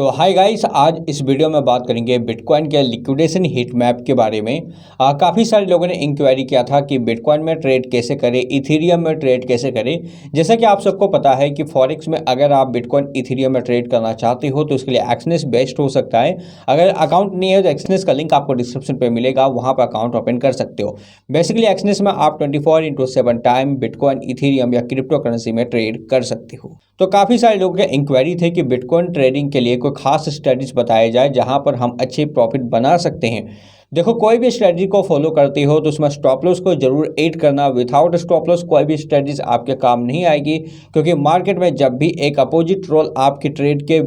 तो hi guys, आज इस वीडियो में बात करेंगे बिटकॉइन के लिक्विडेशन हीट मैप के बारे में। काफ़ी सारे लोगों ने इंक्वायरी किया था कि बिटकॉइन में ट्रेड कैसे करें, इथेरियम में ट्रेड कैसे करें। जैसा कि आप सबको पता है कि फॉरेक्स में अगर आप बिटकॉइन इथेरियम में ट्रेड करना चाहते हो तो उसके लिए एक्सनेस बेस्ट हो सकता है। अगर अकाउंट नहीं है तो एक्सनेस का लिंक आपको डिस्क्रिप्शन पर मिलेगा, वहाँ पर अकाउंट ओपन कर सकते हो। बेसिकली एक्सनेस में आप 24/7 टाइम बिटकॉइन, इथेरियम या क्रिप्टो करेंसी में ट्रेड कर सकते हो। तो काफ़ी सारे लोगों के इंक्वायरी थे कि बिटकॉइन ट्रेडिंग के लिए कोई खास स्ट्रेटजीज बताया जाए जहां पर हम अच्छे प्रॉफिट बना सकते हैं। देखो, कोई भी स्ट्रेटजी को फॉलो करते हो तो उसमें स्टॉप लॉस को जरूर ऐड करना। विदाउट स्टॉप लॉस कोई भी स्ट्रेटजीज आपके काम नहीं आएगी, क्योंकि मार्केट में जब भी एक अपोजिट रोल आपकी ट्रेड के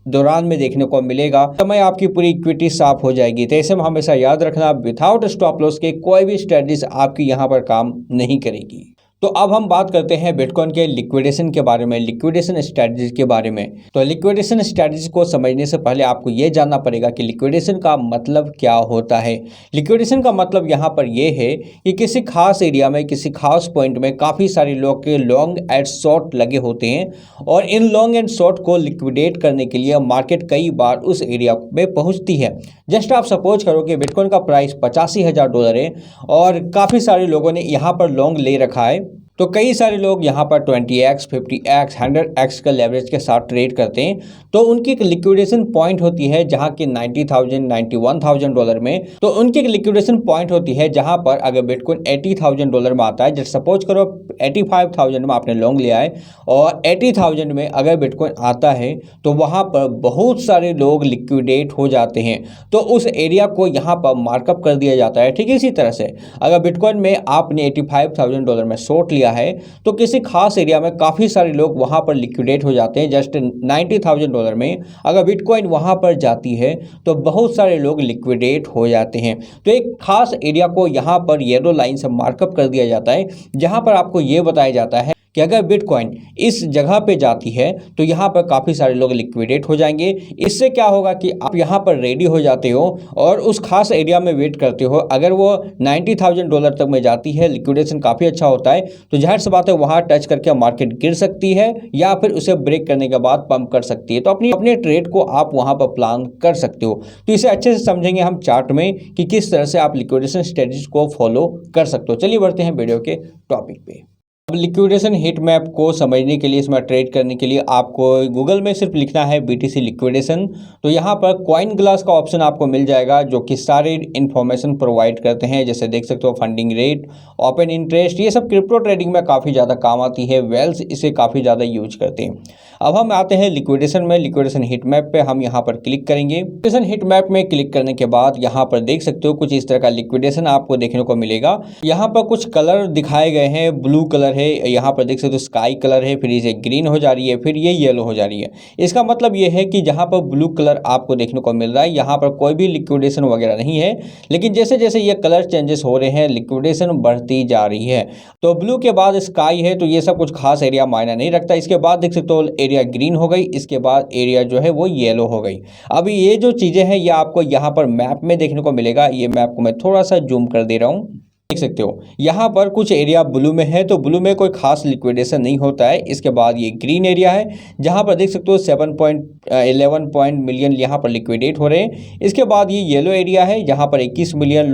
दौरान में देखने को मिलेगा, समय आपकी पूरी इक्विटी साफ हो जाएगी। तो ऐसे में हमेशा याद रखना, विदाउट स्टॉप लॉस के कोई भी स्ट्रेटजीज आपकी यहाँ पर काम नहीं करेगी। तो अब हम बात करते हैं बिटकॉइन के लिक्विडेशन के बारे में, लिक्विडेशन स्ट्रेटजी के बारे में। तो लिक्विडेशन स्ट्रेटजी को समझने से पहले आपको यह जानना पड़ेगा कि लिक्विडेशन का मतलब क्या होता है। लिक्विडेशन का मतलब यहाँ पर यह है कि किसी खास एरिया में, किसी खास पॉइंट में काफ़ी सारे लोग के लॉन्ग एंड शॉर्ट लगे होते हैं, और इन लॉन्ग एंड शॉर्ट को लिक्विडेट करने के लिए मार्केट कई बार उस एरिया में पहुँचती है। जस्ट आप सपोज करो कि बिटकॉइन का प्राइस $85,000 है और काफ़ी सारे लोगों ने यहाँ पर लॉन्ग ले रखा है। तो कई सारे लोग यहाँ पर 20x, 50x, 100x का लेवरेज के साथ ट्रेड करते हैं। तो उनकी एक लिक्विडेशन पॉइंट होती है जहाँ की $90,000, $91,000 में। तो उनकी एक लिक्विडेशन पॉइंट होती है जहाँ पर अगर बिटकॉइन $80,000 में आता है, जैसे सपोज करो 85,000 में आपने लॉन्ग लिया है और 80,000 में अगर बिटकॉइन आता है तो वहाँ पर बहुत सारे लोग लिक्विडेट हो जाते हैं। तो उस एरिया को यहाँ पर मार्कअप कर दिया जाता है। ठीक है, इसी तरह से अगर बिटकॉइन में आपने $85,000 में शॉर्ट लिया है तो किसी खास एरिया में काफी सारे लोग वहां पर लिक्विडेट हो जाते हैं। जस्ट $90,000 में अगर बिटकॉइन वहां पर जाती है तो बहुत सारे लोग लिक्विडेट हो जाते हैं। तो एक खास एरिया को यहां पर येलो लाइन से मार्कअप कर दिया जाता है, जहां पर आपको यह बताया जाता है कि अगर बिटकॉइन इस जगह पे जाती है तो यहाँ पर काफ़ी सारे लोग लिक्विडेट हो जाएंगे। इससे क्या होगा कि आप यहाँ पर रेडी हो जाते हो और उस खास एरिया में वेट करते हो। अगर वो $90,000 तक में जाती है, लिक्विडेशन काफ़ी अच्छा होता है, तो जाहिर सी बात है वहाँ टच करके मार्केट गिर सकती है या फिर उसे ब्रेक करने के बाद पंप कर सकती है। तो अपने ट्रेड को आप वहाँ पर प्लान कर सकते हो। तो इसे अच्छे से समझेंगे हम चार्ट में कि किस तरह से आप लिक्विडेशन स्ट्रेटजी को फॉलो कर सकते हो। चलिए बढ़ते हैं वीडियो के टॉपिक पे। अब लिक्विडेशन हीट मैप को समझने के लिए, इसमें ट्रेड करने के लिए आपको गूगल में सिर्फ लिखना है BTC लिक्विडेशन। तो यहाँ पर कॉइन ग्लास का ऑप्शन आपको मिल जाएगा, जो कि सारे इन्फॉर्मेशन प्रोवाइड करते हैं। जैसे देख सकते हो फंडिंग रेट, ओपन इंटरेस्ट, ये सब क्रिप्टो ट्रेडिंग में काफ़ी ज़्यादा काम आती है। वेल्स इसे काफ़ी ज़्यादा यूज करते हैं। अब हम आते हैं लिक्विडेशन में। लिक्विडेशन हीट मैप पे हम यहाँ पर क्लिक करेंगे। लिक्विडेशन हीट मैप में क्लिक करने के बाद यहाँ पर देख सकते हो कुछ इस तरह का लिक्विडेशन आपको देखने को मिलेगा। यहाँ पर कुछ कलर दिखाए गए हैं। ब्लू कलर है, यहाँ पर देख सकते हो स्काई कलर है, फिर ये ग्रीन हो जा रही है, फिर ये येलो हो जा रही है। इसका मतलब ये है कि जहाँ पर ब्लू कलर आपको देखने को मिल रहा है यहाँ पर कोई भी लिक्विडेशन वगैरह नहीं है। लेकिन जैसे जैसे ये कलर चेंजेस हो रहे हैं, लिक्विडेशन बढ़ती जा रही है। तो ब्लू के बाद स्काई है, तो ये सब कुछ खास एरिया मायने नहीं रखता। इसके बाद देख सकते हो एरिया ग्रीन हो गई, इसके बाद एरिया जो है वो येलो हो गई। अब ये जो चीज़ें हैं ये आपको यहाँ पर मैप में देखने को मिलेगा। ये मैप को मैं थोड़ा सा जूम कर दे रहा हूँ, देख सकते हो यहाँ पर कुछ एरिया ब्लू में है, तो ब्लू में कोई खास लिक्विडेशन नहीं होता है। इसके बाद ये ग्रीन एरिया है जहाँ पर देख सकते हो 7.11 मिलियन यहाँ पर लिक्विडेट हो रहे हैं। इसके बाद ये येलो एरिया है जहाँ पर $21 मिलियन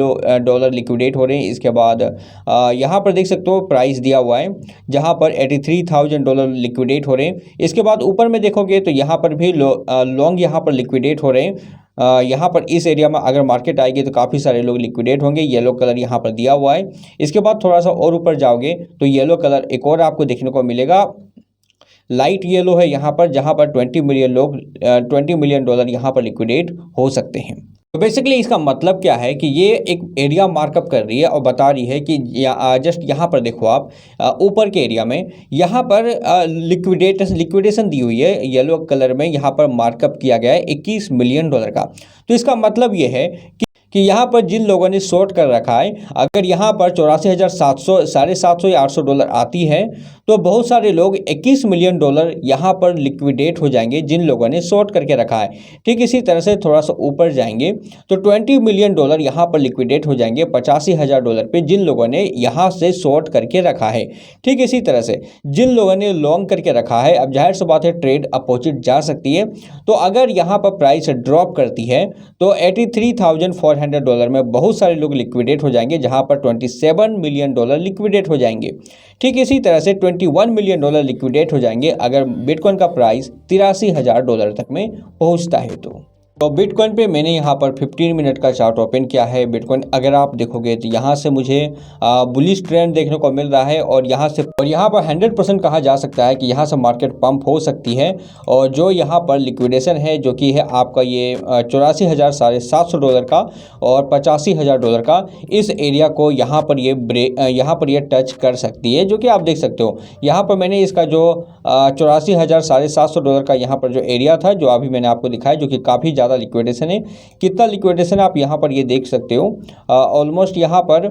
लिक्विडेट हो रहे हैं। इसके बाद यहाँ पर देख सकते हो प्राइस दिया हुआ है जहाँ पर $83,000 लिक्विडेट हो रहे हैं। इसके बाद ऊपर में देखोगे तो यहाँ पर भी लॉन्ग यहाँ पर लिक्विडेट हो रहे हैं। यहाँ पर इस एरिया में अगर मार्केट आएगी तो काफ़ी सारे लोग लिक्विडेट होंगे। येलो कलर यहाँ पर दिया हुआ है। इसके बाद थोड़ा सा और ऊपर जाओगे तो येलो कलर एक और आपको देखने को मिलेगा। लाइट येलो है यहाँ पर, जहाँ पर $20 मिलियन यहाँ पर लिक्विडेट हो सकते हैं। तो बेसिकली इसका मतलब क्या है कि ये एक एरिया मार्कअप कर रही है और बता रही है कि जस्ट यहाँ पर देखो आप ऊपर के एरिया में यहाँ पर लिक्विडेशन दी हुई है येलो कलर में। यहाँ पर मार्कअप किया गया है $21 मिलियन का। तो इसका मतलब ये है कि यहाँ पर जिन लोगों ने शॉर्ट कर रखा है, अगर यहाँ पर 84,700 $750 या $800 आती है तो बहुत सारे लोग $21 मिलियन यहाँ पर लिक्विडेट हो जाएंगे जिन लोगों ने शॉर्ट करके रखा है। ठीक इसी तरह से थोड़ा सा ऊपर जाएंगे तो $20 मिलियन यहाँ पर लिक्विडेट हो जाएंगे $85,000 पे जिन लोगों ने यहाँ से शॉर्ट करके रखा है। ठीक इसी तरह से जिन लोगों ने लॉन्ग करके रखा है, अब जाहिर सी बात है ट्रेड अपोजिट जा सकती है। तो अगर यहाँ पर प्राइस ड्रॉप करती है तो $83,400 में बहुत सारे लोग लिक्विडेट हो जाएंगे, जहाँ पर $27 मिलियन लिक्विडेट हो जाएंगे। ठीक इसी तरह से $21 मिलियन लिक्विडेट हो जाएंगे अगर बिटकॉइन का प्राइस $83,000 तक में पहुंचता है। तो बिटकॉइन पे मैंने यहाँ पर 15 मिनट का चार्ट ओपन किया है। बिटकॉइन अगर आप देखोगे तो यहाँ से मुझे बुलिश ट्रेंड देखने को मिल रहा है और यहाँ पर 100% कहा जा सकता है कि यहाँ से मार्केट पंप हो सकती है। और जो यहाँ पर लिक्विडेशन है जो कि है आपका ये $84,750 का और $85,000 का, इस एरिया को यहाँ पर ये टच कर सकती है, जो कि आप देख सकते हो। यहाँ पर मैंने इसका जो $84,750 का यहाँ पर जो एरिया था जो अभी मैंने आपको दिखाया, जो कि काफ़ी ज़्यादा लिक्विडेशन है। कितना लिक्विडेशन आप यहाँ पर ये देख सकते हो, ऑलमोस्ट यहाँ पर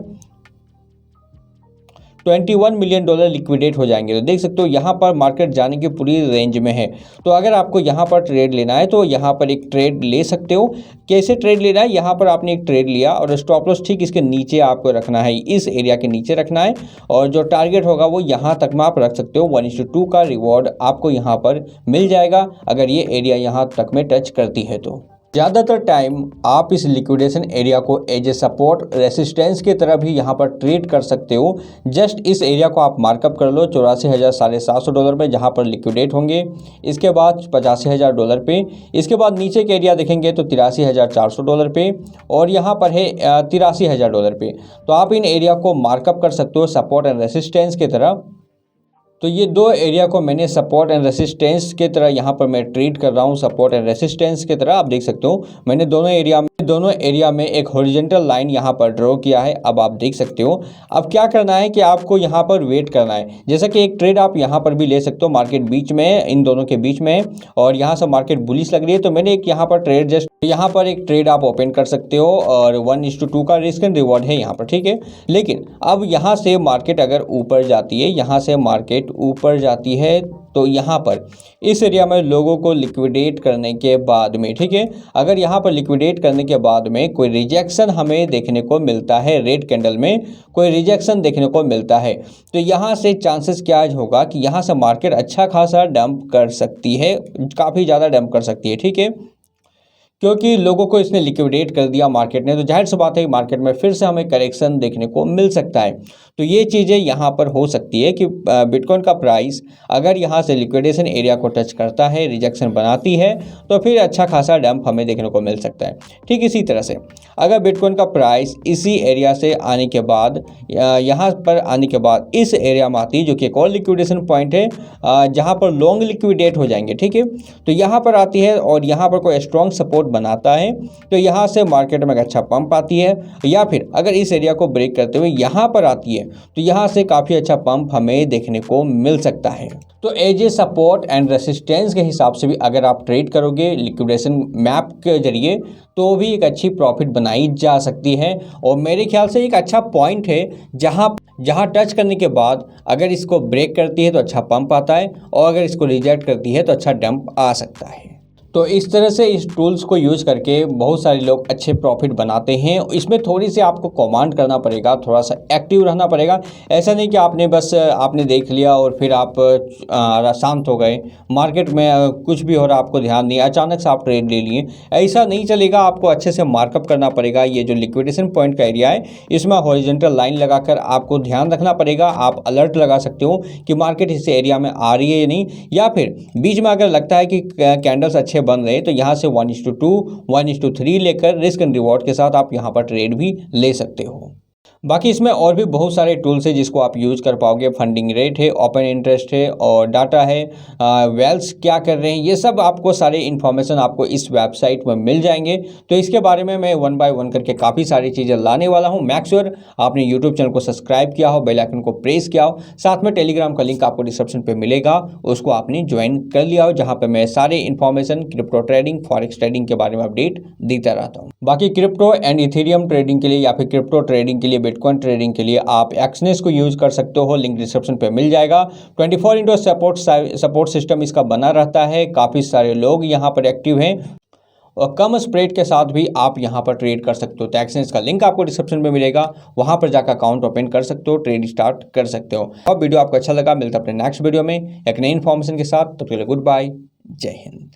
$21 मिलियन लिक्विडेट हो जाएंगे। तो देख सकते हो यहाँ पर मार्केट जाने की पूरी रेंज में है। तो अगर आपको यहाँ पर ट्रेड लेना है तो यहाँ पर एक ट्रेड ले सकते हो। कैसे ट्रेड लेना है, यहाँ पर आपने एक ट्रेड लिया और स्टॉप लॉस ठीक इसके नीचे आपको रखना है, इस एरिया के नीचे रखना है और जो टारगेट होगा वो यहाँ तक में आप रख सकते हो। 1:2 का रिवॉर्ड आपको यहाँ पर मिल जाएगा अगर ये एरिया यहाँ तक में टच करती है। तो ज़्यादातर टाइम आप इस लिक्विडेशन एरिया को एज ए सपोर्ट रेसिस्टेंस की तरह भी यहाँ पर ट्रेड कर सकते हो। जस्ट इस एरिया को आप मार्कअप कर लो $84,750 पे, जहाँ पर लिक्विडेट होंगे। इसके बाद $85,000 पे, इसके बाद नीचे के एरिया देखेंगे तो $83,400 पे और यहाँ पर है $83,000 पे। तो आप इन एरिया को मार्कअप कर सकते हो सपोर्ट एंड रेसिस्टेंस की तरह। तो ये दो एरिया को मैंने सपोर्ट एंड रेसिस्टेंस की तरह यहाँ पर मैं ट्रीट कर रहा हूँ। सपोर्ट एंड रेसिस्टेंस की तरह आप देख सकते हो मैंने दोनों एरिया में एक हॉरिजॉन्टल लाइन यहाँ पर ड्रॉ किया है। अब आप देख सकते हो अब क्या करना है कि आपको यहाँ पर वेट करना है। जैसा कि एक ट्रेड आप यहाँ पर भी ले सकते हो, मार्केट बीच में, इन दोनों के बीच में, और यहाँ से मार्केट बुलिश लग रही है तो मैंने एक यहाँ पर ट्रेड यहाँ पर एक ट्रेड आप ओपन कर सकते हो और 1:2 का रिस्क एंड रिवॉर्ड है यहाँ पर। ठीक है, लेकिन अब यहाँ से मार्केट अगर ऊपर जाती है, यहाँ से मार्केट ऊपर जाती है तो यहाँ पर इस एरिया में लोगों को लिक्विडेट करने के बाद में, ठीक है, अगर यहाँ पर लिक्विडेट करने के बाद में कोई रिजेक्शन हमें देखने को मिलता है, रेड कैंडल में कोई रिजेक्शन देखने को मिलता है, तो यहाँ से चांसेस क्या होगा कि यहाँ से मार्केट अच्छा खासा डंप कर सकती है, काफ़ी ज़्यादा डंप कर सकती है। ठीक है, क्योंकि लोगों को इसने लिक्विडेट कर दिया मार्केट ने, तो जाहिर सी बात है मार्केट में फिर से हमें करेक्शन देखने को मिल सकता है। तो ये चीज़ें यहाँ पर हो सकती है कि बिटकॉइन का प्राइस अगर यहाँ से लिक्विडेशन एरिया को टच करता है, रिजेक्शन बनाती है, तो फिर अच्छा खासा डंप हमें देखने को मिल सकता है। ठीक इसी तरह से अगर बिटकॉइन का प्राइस इसी एरिया से आने के बाद, यहाँ पर आने के बाद इस एरिया में आती है, जो कि एक और लिक्विडेशन पॉइंट है जहाँ पर लॉन्ग लिक्विडेट हो जाएंगे। ठीक है, तो यहाँ पर आती है और यहाँ पर कोई स्ट्रॉन्ग सपोर्ट बनाता है तो यहाँ से मार्केट में अच्छा पंप आती है, या फिर अगर इस एरिया को ब्रेक करते हुए यहाँ पर आती है तो यहाँ से काफ़ी अच्छा पंप हमें देखने को मिल सकता है। तो as a support and resistance के हिसाब से भी अगर आप ट्रेड करोगे लिक्विडेशन मैप के जरिए तो भी एक अच्छी प्रॉफिट बनाई जा सकती है। और मेरे ख्याल से एक अच्छा पॉइंट है जहाँ टच करने के बाद अगर इसको ब्रेक करती है तो अच्छा पंप आता है, और अगर इसको रिजेक्ट करती है तो अच्छा डंप आ सकता है। तो इस तरह से इस टूल्स को यूज़ करके बहुत सारे लोग अच्छे प्रॉफिट बनाते हैं। इसमें थोड़ी सी आपको कमांड करना पड़ेगा, थोड़ा सा एक्टिव रहना पड़ेगा। ऐसा नहीं कि आपने देख लिया और फिर आप शांत हो गए, मार्केट में कुछ भी हो रहा आपको ध्यान नहीं, अचानक से आप ट्रेड ले लिए, ऐसा नहीं चलेगा। आपको अच्छे से मार्कअप करना पड़ेगा। ये जो लिक्विडेशन पॉइंट का एरिया है इसमें हॉरिजॉन्टल लाइन लगाकर आपको ध्यान रखना पड़ेगा। आप अलर्ट लगा सकते हो कि मार्केट इस एरिया में आ रही है या नहीं, या फिर बीच में अगर लगता है कि कैंडल्स अच्छे बन रहे तो यहाँ से 1:2 1:3 लेकर रिस्क एंड रिवॉर्ड के साथ आप यहाँ पर ट्रेड भी ले सकते हो। बाकी इसमें और भी बहुत सारे टूल्स है जिसको आप यूज़ कर पाओगे। फंडिंग रेट है, ओपन इंटरेस्ट है और डाटा है, वेल्स क्या कर रहे हैं, ये सब आपको सारे इन्फॉर्मेशन आपको इस वेबसाइट में मिल जाएंगे। तो इसके बारे में मैं वन बाय वन करके काफ़ी सारी चीज़ें लाने वाला हूँ। मेक श्योर आपने यूट्यूब चैनल को सब्सक्राइब किया हो, बेल आइकन को प्रेस किया हो, साथ में टेलीग्राम का लिंक आपको डिस्क्रिप्शन पे मिलेगा, उसको आपने ज्वाइन कर लिया हो, जहाँ पे मैं सारे information crypto trading, forex trading के बारे में अपडेट देता रहता हूँ। बाकी क्रिप्टो एंड इथेरियम ट्रेडिंग के लिए या फिर क्रिप्टो ट्रेडिंग के लिए, बिटकॉइन ट्रेडिंग के लिए आप एक्सनेस को यूज कर सकते हो, लिंक डिस्क्रिप्शन पे मिल जाएगा। 24/7 सपोर्ट सिस्टम इसका बना रहता है, काफ़ी सारे लोग यहाँ पर एक्टिव हैं और कम स्प्रेड के साथ भी आप यहाँ पर ट्रेड कर सकते हो। तो एक्सचेंज का लिंक आपको डिस्क्रिप्शन में मिलेगा, वहाँ पर जाकर अकाउंट ओपन कर सकते हो, ट्रेड स्टार्ट कर सकते हो। और वीडियो आपको अच्छा लगा, मिलता है अपने नेक्स्ट वीडियो में एक नई इन्फॉर्मेशन के साथ। तब तक के लिए गुड बाय, जय हिंद।